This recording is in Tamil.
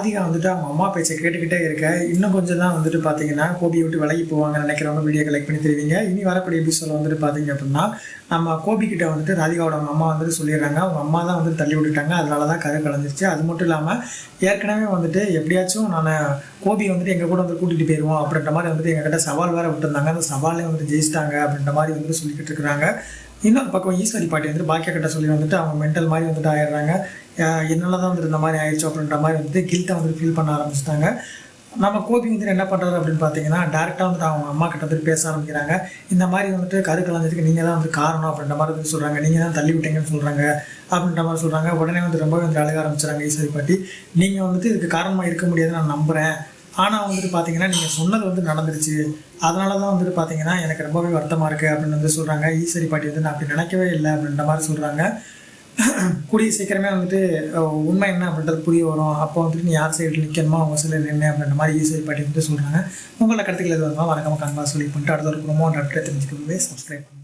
ராதிகா வந்துட்டு அவங்க அம்மா பேச்சை கேட்டுக்கிட்டே இருக்க இன்னும் கொஞ்சம் தான் வந்துட்டு பார்த்தீங்கன்னா கோபியை விட்டு விலகி போவாங்கன்னு நினைக்கிறவங்க வீடியோ கலெக்ட் பண்ணி தெரிவிங்க. இனி வரக்கூடிய எபிசோட வந்துட்டு பார்த்தீங்க அப்படின்னா நம்ம கோபிக்கிட்ட வந்துட்டு ராதிகாவோட அவங்க அம்மா வந்துட்டு சொல்லிடுறாங்க, அவங்க அம்மா தான் வந்துட்டு தள்ளி விட்டுட்டாங்க, அதனால தான் கதை கலந்துருச்சு. அது மட்டும் இல்லாமல் ஏற்கனவே வந்துட்டு எப்படியாச்சும் நான் கோபி வந்துட்டு எங்கள் கூட வந்து கூட்டிகிட்டு போயிடுவோம் அப்படின்ற மாதிரி வந்துட்டு எங்ககிட்ட சவால் வேறு விட்டுருந்தாங்க. அந்த சவாலே வந்துட்டு ஜெயிச்சிட்டாங்க அப்படின்ற மாதிரி வந்துட்டு சொல்லிக்கிட்டு இருக்கிறாங்க. இன்னொரு பக்கம் ஈஸ்வரி பாட்டி வந்துட்டு பாக்கியா கிட்ட சொல்லி வந்துட்டு அவங்க மென்டல் மாதிரி வந்துட்டு ஆயிடுறாங்க. என்னால் தான் வந்துட்டு இந்த மாதிரி ஆயிடுச்சு அப்படின்ற மாதிரி வந்துட்டு கில்ட்டை வந்துட்டு ஃபீல் பண்ண ஆரம்பிச்சிட்டாங்க. நம்ம கோபி வந்துட்டு என்ன பண்ணுறாரு அப்படின்னு பார்த்தீங்கன்னா டேரெக்டாக வந்துட்டு அவங்க அம்மா கிட்ட வந்துட்டு பேச ஆரம்பிக்கிறாங்க. இந்த மாதிரி வந்துட்டு கரு கலந்ததுக்கு நீங்கள் தான் வந்து காரணம் அப்படின்ற மாதிரி வந்து சொல்கிறாங்க, நீங்கள் தான் தள்ளி விட்டீங்கன்னு சொல்கிறாங்க அப்படின்ற மாதிரி சொல்கிறாங்க. உடனே வந்து ரொம்பவே வந்து அழக ஆரம்பிச்சுறாங்க ஈஸ்வரி பாட்டி. நீங்கள் வந்துட்டு இதுக்கு காரணமாக இருக்க முடியாதுன்னு நான் நம்புகிறேன், ஆனால் வந்துட்டு பார்த்தீங்கன்னா நீங்கள் சொன்னது வந்து நடந்துருச்சு, அதனால தான் வந்துட்டு பார்த்தீங்கன்னா எனக்கு ரொம்பவே வருத்தமாக இருக்குது அப்படின்னு வந்து சொல்கிறாங்க. ஈஸ்வரி பாட்டி வந்து நான் அப்படி நினைக்கவே இல்லை அப்படின்ற மாதிரி சொல்கிறாங்க. கூடிய சீக்கிரமே வந்துட்டு உண்மை என்ன அப்படின்றது புரிய வரும், அப்போ வந்துட்டு நீ யார் சைடில் நிற்கணுமோ அவங்க சைடில் நின்று அப்படின்ற மாதிரி ஈஸ்வரி பாட்டி வந்துட்டு சொல்கிறாங்க. உங்களோட கருத்துக்கள் எது வந்தாலும் மறக்காம கன்வா சொல்லி பண்ணிட்டு அடுத்த ஒரு ப்ரோமோ அப்டேட் தெரிஞ்சுக்கவே சப்ஸ்கிரைப் பண்ணுங்கள்.